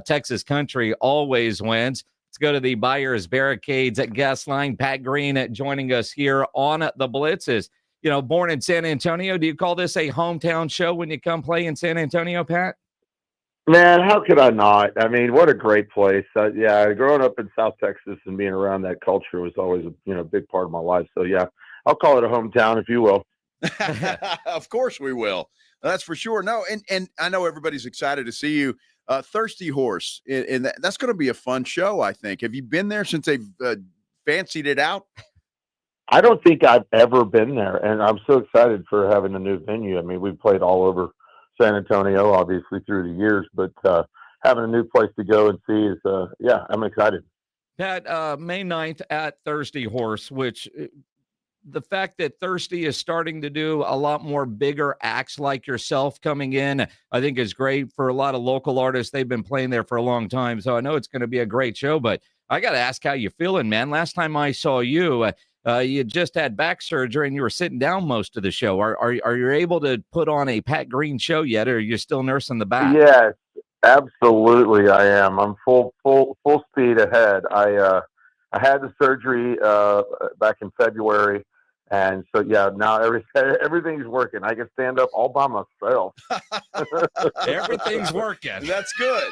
Texas country always wins. Let's go to the Buyers Barricades at guest line. Pat Green joining us here on the Blitz. Is, born in San Antonio. Do you call this a hometown show when you come play in San Antonio, Pat? Man, how could I not? I mean, what a great place. Yeah, growing up in South Texas and being around that culture was always a big part of my life. So yeah, I'll call it a hometown, if you will. Of course we will. That's for sure. No, and I know everybody's excited to see you. Thirsty Horse, and that's going to be a fun show, I think. Have you been there since they've fancied it out? I don't think I've ever been there, and I'm so excited for having a new venue. I mean, we've played all over San Antonio, obviously, through the years, but having a new place to go and see is, yeah, I'm excited. Pat, May 9th at Thirsty Horse, which the fact that Thirsty is starting to do a lot more bigger acts like yourself coming in, I think is great for a lot of local artists. They've been playing there for a long time, so I know it's going to be a great show, but I got to ask how you feeling, man. Last time I saw you, you just had back surgery and you were sitting down most of the show. Are you able to put on a Pat Green show yet, or are you still nursing the back? Yes, absolutely, I am. I'm full speed ahead. I had the surgery back in February. And so, yeah, now everything's working. I can stand up all by myself. Everything's working. That's good.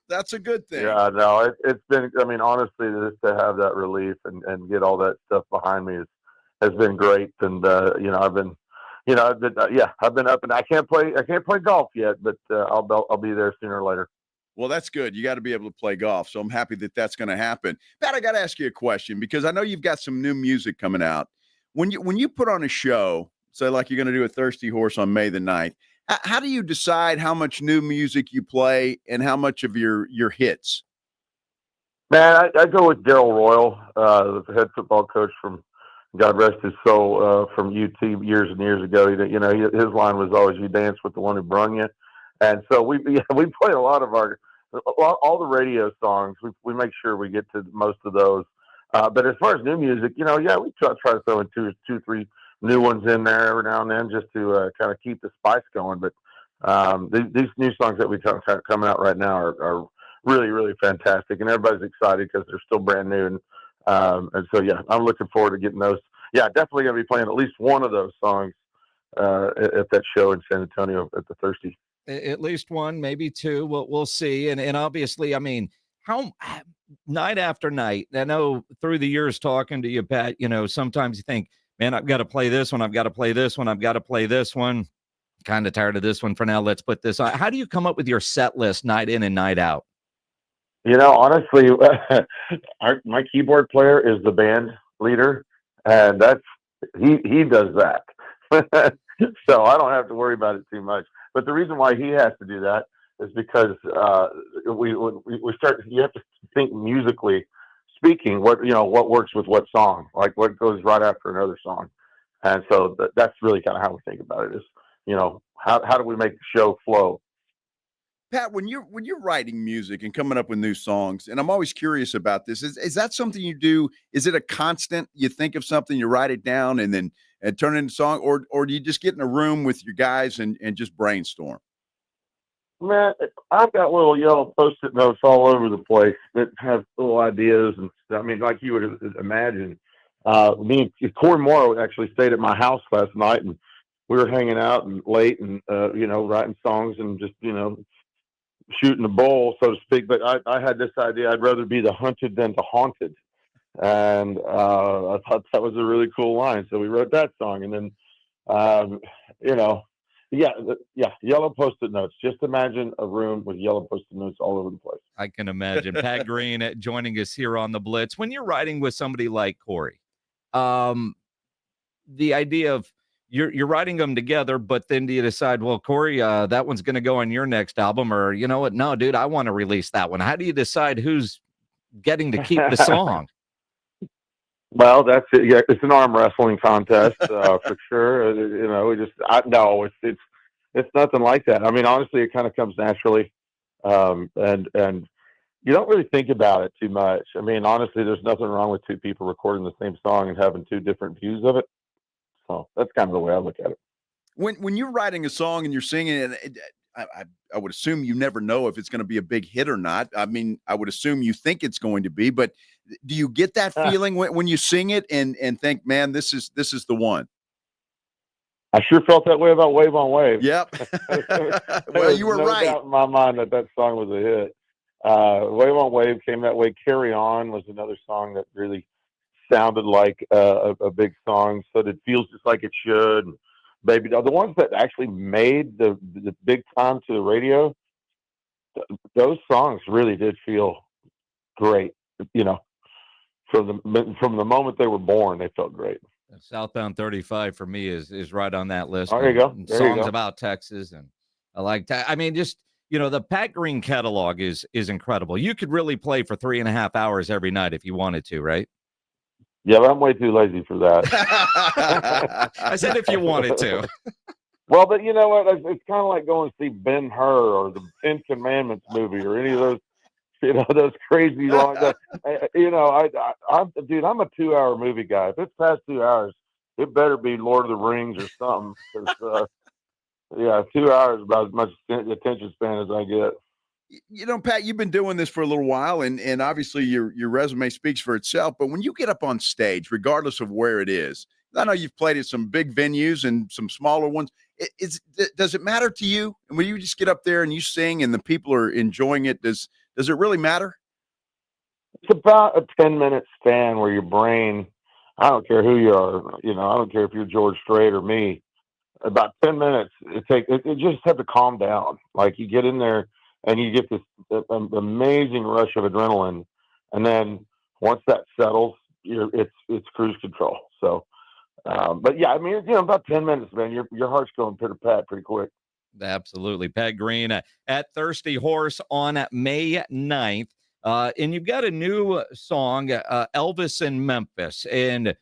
That's a good thing. Yeah, no, it's been, I mean, honestly, just to have that relief and get all that stuff behind me has been great. And, I've been up, and I can't play golf yet, but I'll be there sooner or later. Well, that's good. You got to be able to play golf. So I'm happy that that's going to happen. Pat, I got to ask you a question because I know you've got some new music coming out. When you put on a show, say like you're going to do a Thirsty Horse on May the 9th, how do you decide how much new music you play and how much of your hits? Man, I go with Darryl Royal, the head football coach from, God rest his soul, from UT years and years ago. His line was always, "You dance with the one who brung you." And so we play a lot of all the radio songs. We make sure we get to most of those. But as far as new music, we try to throw in two, three new ones in there every now and then just to kind of keep the spice going. But these new songs that we have coming out right now are really, really fantastic, and everybody's excited because they're still brand new. And so, yeah, I'm looking forward to getting those. Yeah, definitely going to be playing at least one of those songs at that show in San Antonio at the Thirsty. At least one, maybe two. We'll see. And obviously, I mean, how night after night, I know through the years talking to you, Pat, sometimes you think, man, I've got to play this one. I've got to play this one. I've got to play this one. Kind of tired of this one for now. Let's put this on. How do you come up with your set list night in and night out? Honestly, my keyboard player is the band leader, and he does that. So I don't have to worry about it too much. But the reason why he has to do that is because you have to think musically speaking, what works with what song, like what goes right after another song. And so that's really kind of how we think about it is, how do we make the show flow? Pat, when you're writing music and coming up with new songs, and I'm always curious about this, is that something you do? Is it a constant? You think of something, you write it down, and then turn it into a song, or do you just get in a room with your guys and just brainstorm? Man, I've got little yellow Post-it notes all over the place that have little ideas, and I mean, like you would imagine. Me and Corey Morrow actually stayed at my house last night, and we were hanging out and late, and writing songs and just shooting the bull, so to speak. But I had this idea: I'd rather be the hunted than the haunted, and I thought that was a really cool line. So we wrote that song, and then yellow Post-it notes. Just imagine a room with yellow Post-it notes all over the place. I can imagine. Pat Green joining us here on the Blitz. When you're writing with somebody like Corey, the idea of you're writing them together, but then do you decide, well, Corey, that one's going to go on your next album, or you know what? No, dude, I want to release that one. How do you decide who's getting to keep the song? Well, that's it. Yeah, it's an arm wrestling contest for sure. It's nothing like that. I mean, honestly, it kind of comes naturally, and you don't really think about it too much. I mean, honestly, there's nothing wrong with two people recording the same song and having two different views of it. So that's kind of the way I look at it. When you're writing a song and you're singing it, I would assume you never know if it's going to be a big hit or not. I mean, I would assume you think it's going to be, but do you get that feeling when you sing it and think, man, this is the one? I sure felt that way about Wave on Wave. Yep. Well, you were no right. doubt in my mind that song was a hit. Wave on Wave came that way. Carry On was another song that really sounded like a big song, so that it feels just like it should. Baby Doll, the ones that actually made the big time to the radio, those songs really did feel great. You know, from the moment they were born, they felt great. Southbound 35 for me is right on that list. Oh, there you go. There you Songs go. about Texas, and I like that. I mean, just the Pat Green catalog is incredible. You could really play for 3.5 hours every night if you wanted to, right? Yeah, but I'm way too lazy for that. I said if you wanted to. Well, but you know what? It's kind of like going to see Ben-Hur or the Ten Commandments movie or any of those, those crazy long. Dude, I'm a 2-hour movie guy. If it's past 2 hours, it better be Lord of the Rings or something. 'Cause, 2 hours is about as much attention span as I get. Pat, you've been doing this for a little while, and obviously your resume speaks for itself. But when you get up on stage, regardless of where it is, I know you've played at some big venues and some smaller ones. Does it matter to you? And when you just get up there and you sing, and the people are enjoying it, does it really matter? It's about a 10-minute span where your brain, I don't care who you are, I don't care if you're George Strait or me. About 10 minutes, it just have to calm down. Like you get in there and you get this amazing rush of adrenaline, and then once that settles, it's cruise control. So, but yeah, I mean, about 10 minutes, man, your heart's going pitter pat pretty quick. Absolutely. Pat Green at Thirsty Horse on May 9th. And you've got a new song, Elvis in Memphis. And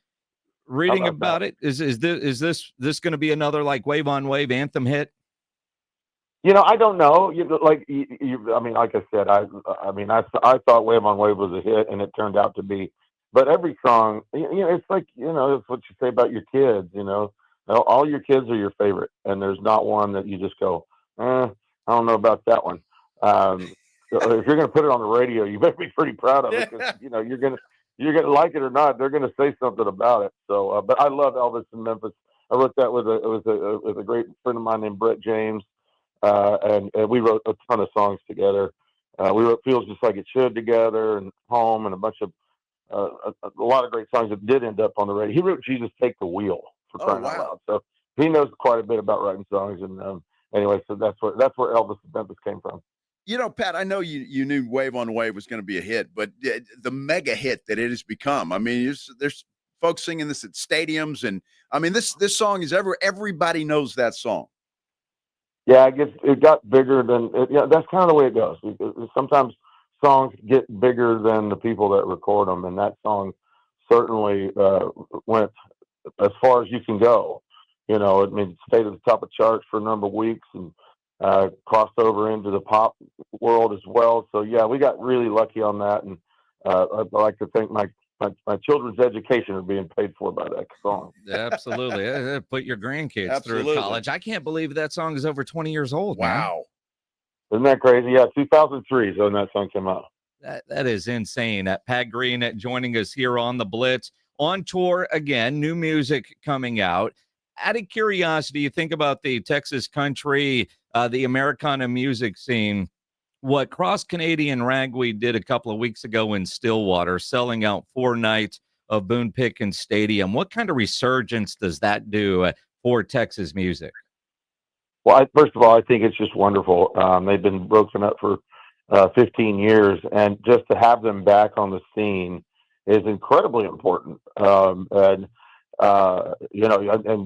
reading about it, is this going to be another like Wave on Wave anthem hit? I don't know. I mean, like I said, I thought Wave on Wave was a hit, and it turned out to be. But every song, it's like it's what you say about your kids. All your kids are your favorite, and there's not one that you just go, I don't know about that one. If you're going to put it on the radio, you better be pretty proud of it, because you're gonna like it or not, they're gonna say something about it. So, but I love Elvis in Memphis. I wrote that with a great friend of mine named Brett James. And we wrote a ton of songs together. We wrote "Feels Just Like It Should" together, and "Home," and a bunch of a lot of great songs that did end up on the radio. He wrote "Jesus Take the Wheel" for crying out loud. So he knows quite a bit about writing songs. And anyway, so that's where Elvis in Memphis came from. Pat, I know you knew Wave on Wave was going to be a hit, but the mega hit that it has become. I mean, there's folks singing this at stadiums, and I mean this song is everybody knows that song. Yeah, it got bigger than that's kind of the way it goes. Sometimes songs get bigger than the people that record them, and that song certainly went as far as you can go. It stayed at the top of charts for a number of weeks, and crossed over into the pop world as well. So yeah, we got really lucky on that, and I'd like to think my children's education are being paid for by that song. Absolutely. Put your grandkids through college. I can't believe that song is over 20 years old. Wow. Man. Isn't that crazy? Yeah, 2003 is when that song came out. That is insane. Pat Green joining us here on the Blitz, on tour again, new music coming out. Out of curiosity, you think about the Texas country, the Americana music scene. What Cross Canadian Ragweed did a couple of weeks ago in Stillwater, selling out 4 nights of Boone Pickens Stadium. What kind of resurgence does that do for Texas music? Well, first of all, I think it's just wonderful. They've been broken up for 15 years, and just to have them back on the scene is incredibly important. I'm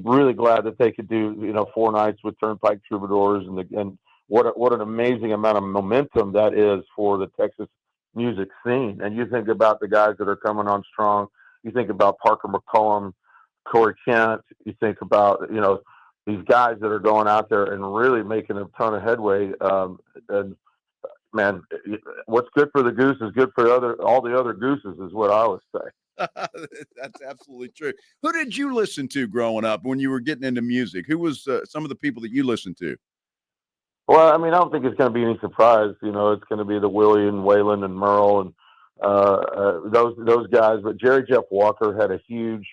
really glad that they could do 4 nights with Turnpike Troubadours, and what an amazing amount of momentum that is for the Texas music scene. And you think about the guys that are coming on strong. You think about Parker McCollum, Corey Kent. You think about these guys that are going out there and really making a ton of headway. And man, what's good for the goose is good for all the other gooses, is what I always say. That's absolutely true. Who did you listen to growing up when you were getting into music? Who was some of the people that you listened to? Well, I mean, I don't think it's going to be any surprise. You know, it's going to be the Willie and Waylon and Merle and those guys. But Jerry Jeff Walker had a huge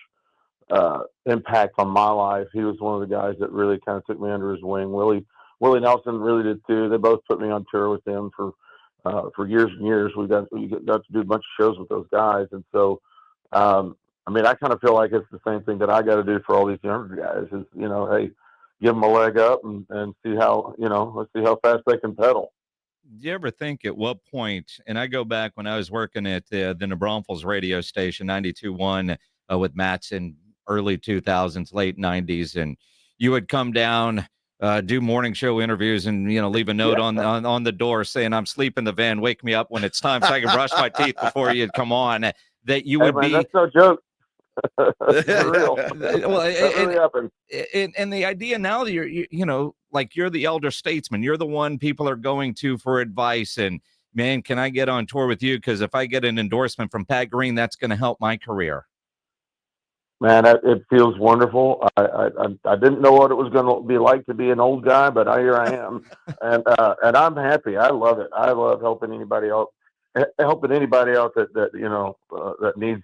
impact on my life. He was one of the guys that really kind of took me under his wing. Willie Nelson really did too. They both put me on tour with them for years and years. We got to do a bunch of shows with those guys, and so I mean, I kind of feel like it's the same thing that I got to do for all these younger guys. Is, you know, hey, give them a leg up and see how, you know, let's see how fast they can pedal. Do you ever think at what point, and I go back when I was working at the New Braunfels radio station, 92.1 with Matt's in early 2000s, late 90s, and you would come down, do morning show interviews and, you know, leave a note on the door saying, I'm sleeping in the van, wake me up when it's time so I can brush my teeth before you'd come on, that you would be. That's no joke. For real. Well, really happened. And the idea now that you know, like you're the elder statesman, you're the one people are going to for advice. And man, can I get on tour with you? Because if I get an endorsement from Pat Green, that's going to help my career. Man, it feels wonderful. I didn't know what it was going to be like to be an old guy, but here I am, and I'm happy. I love it. I love helping anybody else that you know that needs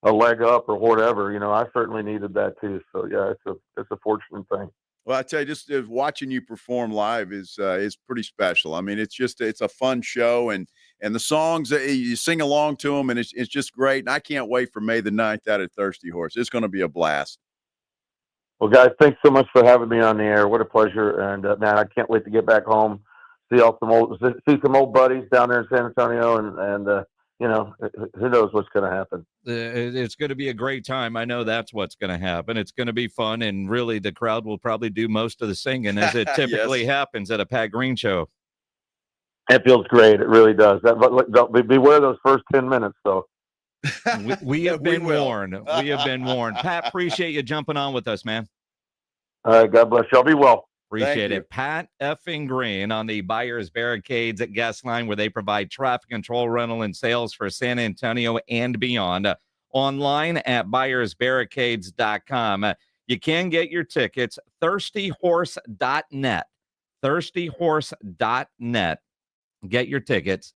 a leg up or whatever. You know, I certainly needed that too. So yeah, it's a fortunate thing. Well, I tell you, just watching you perform live is pretty special. I mean, it's a fun show, and the songs you sing along to them, and it's just great. And I can't wait for May the 9th out at Thirsty Horse. It's going to be a blast. Well, guys, thanks so much for having me on the air. What a pleasure, and man, I can't wait to get back home, see some old buddies down there in San Antonio, and you know, who knows what's going to happen. It's going to be a great time. I know that's what's going to happen. It's going to be fun, and really the crowd will probably do most of the singing as it typically happens at a Pat Green show. It feels great. It really does. Beware those first 10 minutes, though. We have been warned. We have been warned. Pat, appreciate you jumping on with us, man. All right, God bless you. I'll be well. Appreciate it. Pat effing Green on the Buyers Barricades at Guest Line, where they provide traffic control, rental, and sales for San Antonio and beyond. Online at buyersbarricades.com. You can get your tickets, thirstyhorse.net. Thirstyhorse.net. Get your tickets.